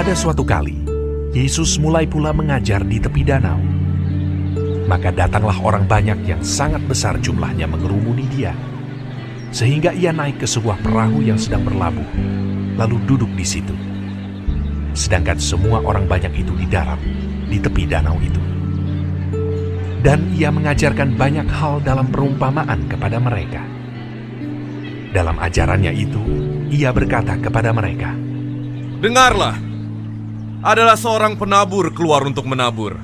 Pada suatu kali, Yesus mulai pula mengajar di tepi danau. Maka datanglah orang banyak yang sangat besar jumlahnya mengerumuni dia, sehingga ia naik ke sebuah perahu yang sedang berlabuh, lalu duduk di situ. Sedangkan semua orang banyak itu di darat, di tepi danau itu. Dan ia mengajarkan banyak hal dalam perumpamaan kepada mereka. Dalam ajarannya itu, ia berkata kepada mereka, "Dengarlah, adalah seorang penabur keluar untuk menabur.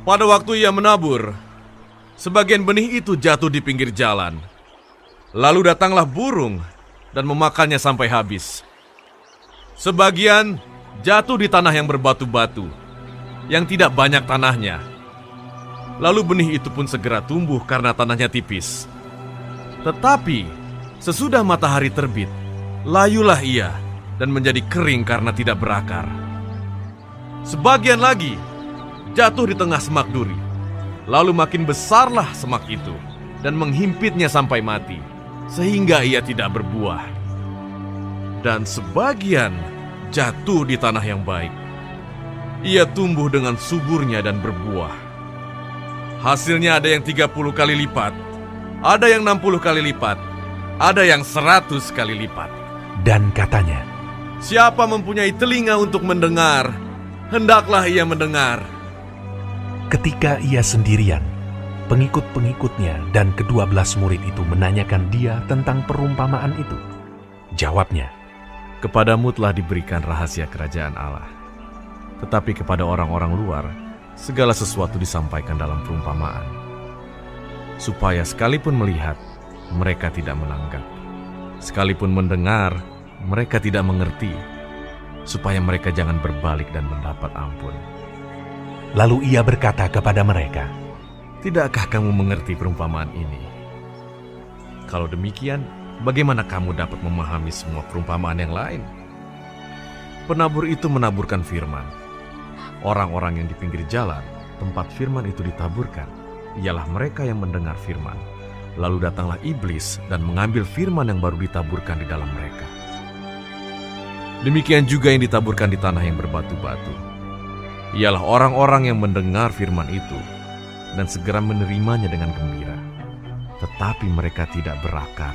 Pada waktu ia menabur, sebagian benih itu jatuh di pinggir jalan. Lalu datanglah burung dan memakannya sampai habis. Sebagian jatuh di tanah yang berbatu-batu, yang tidak banyak tanahnya. Lalu benih itu pun segera tumbuh karena tanahnya tipis. Tetapi sesudah matahari terbit, layulah ia dan menjadi kering karena tidak berakar. Sebagian lagi jatuh di tengah semak duri. Lalu makin besarlah semak itu dan menghimpitnya sampai mati, sehingga ia tidak berbuah. Dan sebagian jatuh di tanah yang baik. Ia tumbuh dengan suburnya dan berbuah. Hasilnya ada yang 30 kali lipat, ada yang 60 kali lipat, ada yang 100 kali lipat." Dan katanya, Siapa mempunyai telinga untuk mendengar, hendaklah ia mendengar. ketika ia sendirian, pengikut-pengikutnya dan ke-12 murid itu menanyakan dia tentang perumpamaan itu. Jawabnya, Kepadamu telah diberikan rahasia kerajaan Allah. Tetapi kepada orang-orang luar, segala sesuatu disampaikan dalam perumpamaan. Supaya sekalipun melihat, mereka tidak menanggap. Sekalipun mendengar, mereka tidak mengerti. Supaya mereka jangan berbalik dan mendapat ampun. lalu ia berkata kepada mereka, Tidakkah kamu mengerti perumpamaan ini? Kalau demikian, bagaimana kamu dapat memahami semua perumpamaan yang lain? Penabur itu menaburkan firman. Orang-orang yang di pinggir jalan, tempat firman itu ditaburkan, ialah mereka yang mendengar firman. Lalu datanglah iblis dan mengambil firman yang baru ditaburkan di dalam mereka. Demikian juga yang ditaburkan di tanah yang berbatu-batu. Ialah orang-orang yang mendengar firman itu dan segera menerimanya dengan gembira. Tetapi mereka tidak berakar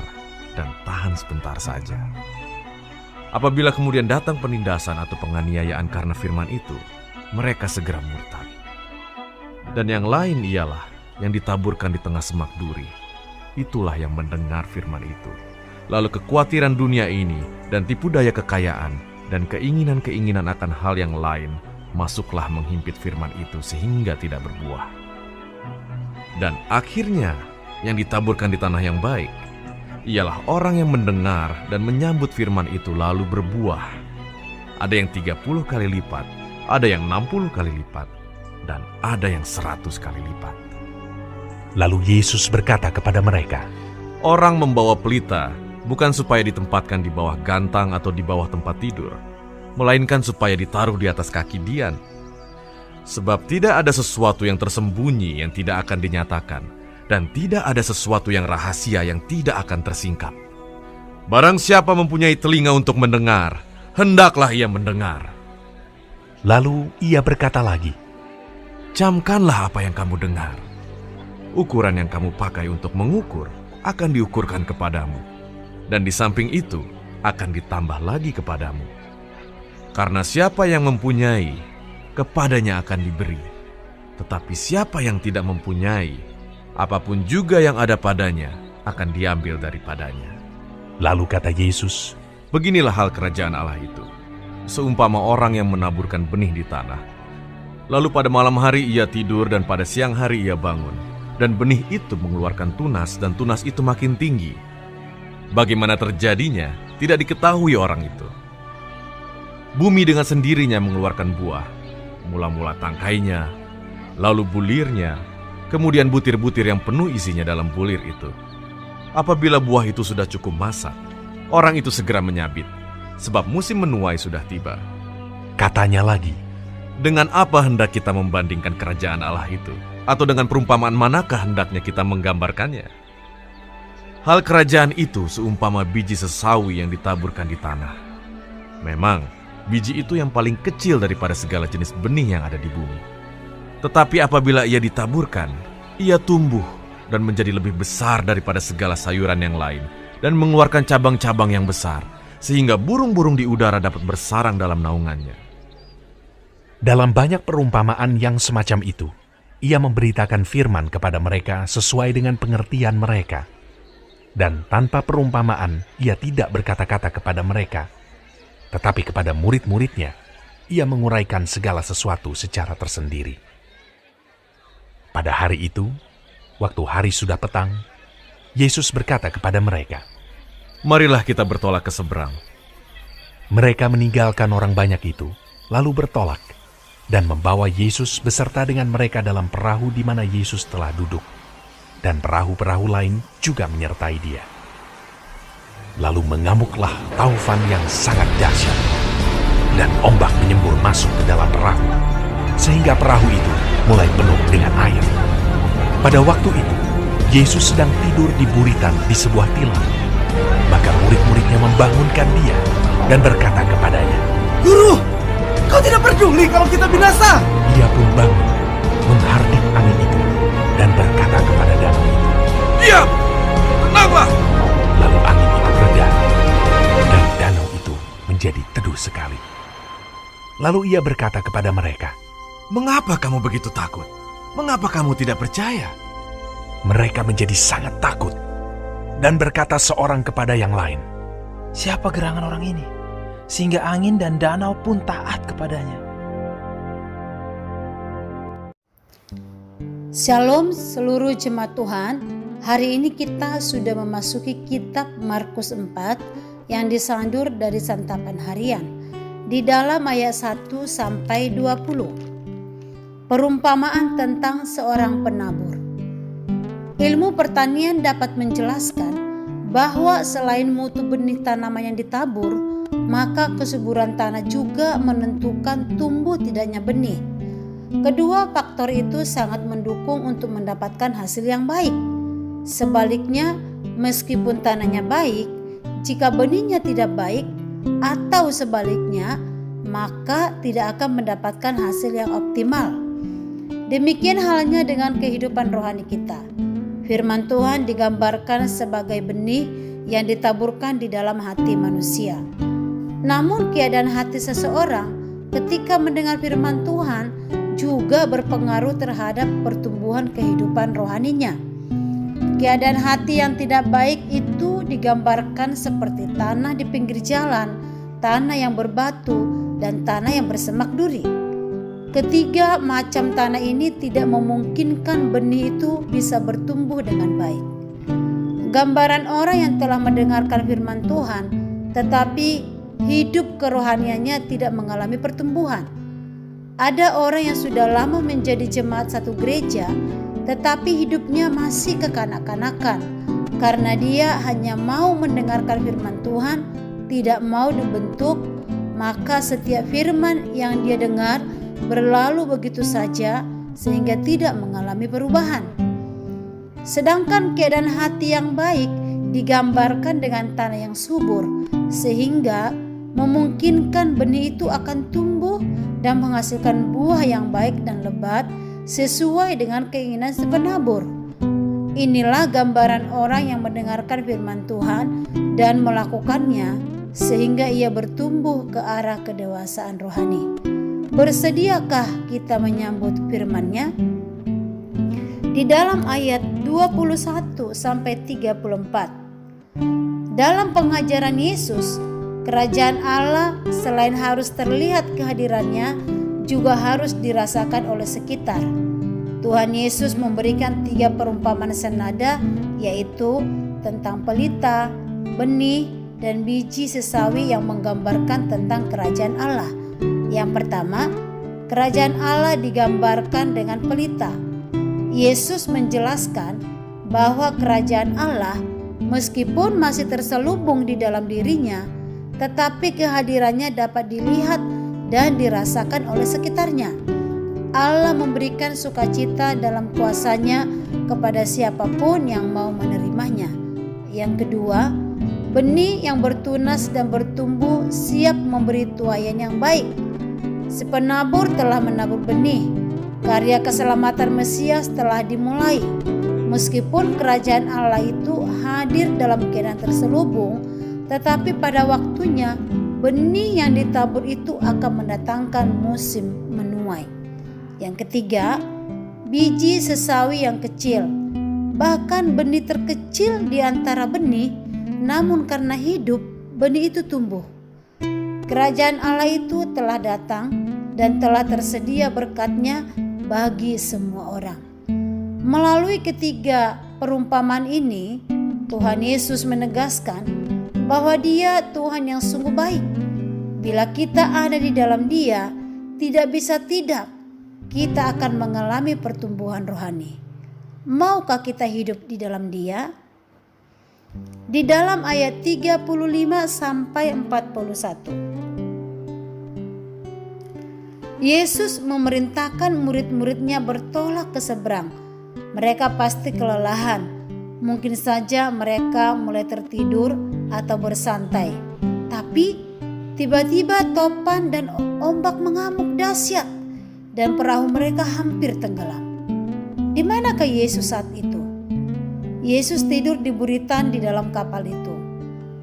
dan tahan sebentar saja. Apabila kemudian datang penindasan atau penganiayaan karena firman itu, mereka segera murtad. Dan yang lain ialah yang ditaburkan di tengah semak duri. Itulah yang mendengar firman itu. Lalu kekhawatiran dunia ini dan tipu daya kekayaan dan keinginan-keinginan akan hal yang lain masuklah menghimpit firman itu sehingga tidak berbuah. Dan akhirnya yang ditaburkan di tanah yang baik ialah orang yang mendengar dan menyambut firman itu lalu berbuah. Ada yang 30 kali lipat, ada yang 60 kali lipat, dan ada yang 100 kali lipat. Lalu Yesus berkata kepada mereka, Orang membawa pelita bukan supaya ditempatkan di bawah gantang atau di bawah tempat tidur, melainkan supaya ditaruh di atas kaki Dian. Sebab tidak ada sesuatu yang tersembunyi yang tidak akan dinyatakan, dan tidak ada sesuatu yang rahasia yang tidak akan tersingkap. Barang siapa mempunyai telinga untuk mendengar, hendaklah ia mendengar. Lalu ia berkata lagi, Camkanlah apa yang kamu dengar. Ukuran yang kamu pakai untuk mengukur akan diukurkan kepadamu, dan di samping itu akan ditambah lagi kepadamu. Karena siapa yang mempunyai, kepadanya akan diberi. Tetapi siapa yang tidak mempunyai, apapun juga yang ada padanya akan diambil daripadanya. Lalu kata Yesus, Beginilah hal kerajaan Allah itu. Seumpama orang yang menaburkan benih di tanah. Lalu pada malam hari ia tidur dan pada siang hari ia bangun. Dan benih itu mengeluarkan tunas dan tunas itu makin tinggi. Bagaimana terjadinya tidak diketahui orang itu. Bumi dengan sendirinya mengeluarkan buah. Mula-mula tangkainya, lalu bulirnya, kemudian butir-butir yang penuh isinya dalam bulir itu. Apabila buah itu sudah cukup masak, orang itu segera menyabit, sebab musim menuai sudah tiba. katanya lagi, Dengan apa hendak kita membandingkan kerajaan Allah itu? Atau dengan perumpamaan manakah hendaknya kita menggambarkannya? Hal kerajaan itu seumpama biji sesawi yang ditaburkan di tanah. Memang, Biji itu yang paling kecil daripada segala jenis benih yang ada di bumi. Tetapi apabila ia ditaburkan, ia tumbuh dan menjadi lebih besar daripada segala sayuran yang lain dan mengeluarkan cabang-cabang yang besar, sehingga burung-burung di udara dapat bersarang dalam naungannya. Dalam banyak perumpamaan yang semacam itu, ia memberitakan firman kepada mereka sesuai dengan pengertian mereka. Dan tanpa perumpamaan, ia tidak berkata-kata kepada mereka. Tetapi kepada murid-muridnya, ia menguraikan segala sesuatu secara tersendiri. Pada hari itu, waktu hari sudah petang, Yesus berkata kepada mereka, "Marilah kita bertolak ke seberang." Mereka meninggalkan orang banyak itu, lalu bertolak, dan membawa Yesus beserta dengan mereka dalam perahu di mana Yesus telah duduk, dan perahu-perahu lain juga menyertai dia. Lalu mengamuklah taufan yang sangat dahsyat, dan ombak menyembur masuk ke dalam perahu, sehingga perahu itu mulai penuh dengan air. Pada waktu itu, Yesus sedang tidur di buritan di sebuah tilam. Maka murid-muridnya membangunkan dia dan berkata kepadanya, "Guru, kau tidak peduli kalau kita binasa?" Ia pun bangun, menghardik angin itu, dan berkata kepada danau itu, "Diam! Tenanglah!" Lalu angin itu reda, dan danau itu menjadi teduh sekali. Lalu ia berkata kepada mereka, "Mengapa kamu begitu takut? Mengapa kamu tidak percaya?" Mereka menjadi sangat takut, dan berkata seorang kepada yang lain, Siapa gerangan orang ini, sehingga angin dan danau pun taat kepadanya? Shalom seluruh jemaat Tuhan. Hari ini kita sudah memasuki kitab Markus 4 yang disandur dari santapan harian di dalam ayat 1 sampai 20. Perumpamaan tentang seorang penabur. Ilmu pertanian dapat menjelaskan bahwa selain mutu benih tanaman yang ditabur, maka kesuburan tanah juga menentukan tumbuh tidaknya benih. Kedua faktor itu sangat mendukung untuk mendapatkan hasil yang baik. Sebaliknya, meskipun tanahnya baik, jika benihnya tidak baik atau sebaliknya, maka tidak akan mendapatkan hasil yang optimal. Demikian halnya dengan kehidupan rohani kita. Firman Tuhan digambarkan sebagai benih yang ditaburkan di dalam hati manusia. Namun keadaan hati seseorang ketika mendengar firman Tuhan juga berpengaruh terhadap pertumbuhan kehidupan rohaninya. Keadaan hati yang tidak baik itu digambarkan seperti tanah di pinggir jalan, tanah yang berbatu, dan tanah yang bersemak duri. Ketiga macam tanah ini tidak memungkinkan benih itu bisa bertumbuh dengan baik. Gambaran orang yang telah mendengarkan firman Tuhan, tetapi hidup kerohaniannya tidak mengalami pertumbuhan. Ada orang yang sudah lama menjadi jemaat satu gereja, tetapi hidupnya masih kekanak-kanakan karena dia hanya mau mendengarkan firman Tuhan, tidak mau dibentuk, maka setiap firman yang dia dengar berlalu begitu saja sehingga tidak mengalami perubahan. Sedangkan keadaan hati yang baik digambarkan dengan tanah yang subur sehingga memungkinkan benih itu akan tumbuh dan menghasilkan buah yang baik dan lebat sesuai dengan keinginan si penabur. Inilah gambaran orang yang mendengarkan firman Tuhan dan melakukannya sehingga ia bertumbuh ke arah kedewasaan rohani. Bersediakah kita menyambut firman-Nya? Di dalam ayat 21 sampai 34. Dalam pengajaran Yesus, kerajaan Allah selain harus terlihat kehadirannya, juga harus dirasakan oleh sekitar. Tuhan Yesus memberikan 3 perumpamaan senada, yaitu tentang pelita, benih, dan biji sesawi yang menggambarkan tentang kerajaan Allah. Yang pertama, kerajaan Allah digambarkan dengan pelita. Yesus menjelaskan bahwa kerajaan Allah meskipun masih terselubung di dalam dirinya, tetapi kehadirannya dapat dilihat dan dirasakan oleh sekitarnya. Allah memberikan sukacita dalam kuasa-Nya kepada siapapun yang mau menerimanya. Yang kedua, benih yang bertunas dan bertumbuh siap memberi tuaian yang baik. Si penabur telah menabur benih. Karya keselamatan Mesias telah dimulai. Meskipun kerajaan Allah itu hadir dalam keadaan terselubung, tetapi pada waktunya benih yang ditabur itu akan mendatangkan musim menuai. Yang ketiga, biji sesawi yang kecil. Bahkan benih terkecil di antara benih, namun karena hidup, benih itu tumbuh. Kerajaan Allah itu telah datang dan telah tersedia berkat-Nya bagi semua orang. Melalui ketiga perumpamaan ini, Tuhan Yesus menegaskan bahwa Dia Tuhan yang sungguh baik. Bila kita ada di dalam Dia, tidak bisa tidak, kita akan mengalami pertumbuhan rohani. Maukah kita hidup di dalam Dia? Di dalam ayat 35 sampai 41. Yesus memerintahkan murid-muridnya bertolak ke seberang. Mereka pasti kelelahan. Mungkin saja mereka mulai tertidur atau bersantai. Tapi tiba-tiba topan dan ombak mengamuk dahsyat dan perahu mereka hampir tenggelam. Di manakah Yesus saat itu? Yesus tidur di buritan di dalam kapal itu.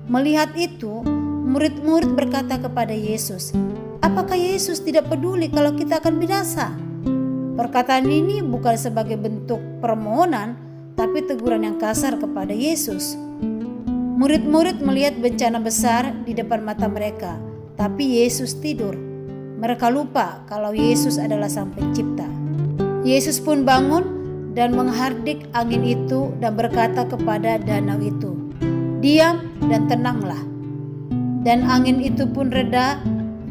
Melihat itu, murid-murid berkata kepada Yesus, "Apakah Yesus tidak peduli kalau kita akan binasa?" Perkataan ini bukan sebagai bentuk permohonan, tapi teguran yang kasar kepada Yesus. Murid-murid melihat bencana besar di depan mata mereka, tapi Yesus tidur. Mereka lupa kalau Yesus adalah Sang Pencipta. Yesus pun bangun dan menghardik angin itu dan berkata kepada danau itu, "Diam dan tenanglah." Dan angin itu pun reda,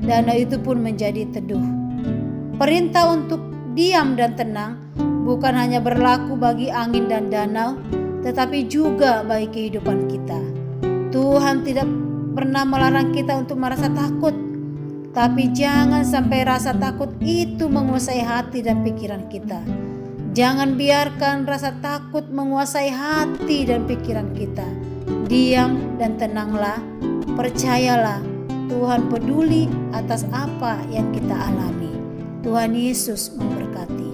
danau itu pun menjadi teduh. Perintah untuk diam dan tenang bukan hanya berlaku bagi angin dan danau, tetapi juga bagi kehidupan kita. Tuhan tidak pernah melarang kita untuk merasa takut, tapi jangan sampai rasa takut itu menguasai hati dan pikiran kita. Jangan biarkan rasa takut menguasai hati dan pikiran kita. Diam dan tenanglah, percayalah Tuhan peduli atas apa yang kita alami. Tuhan Yesus memberkati.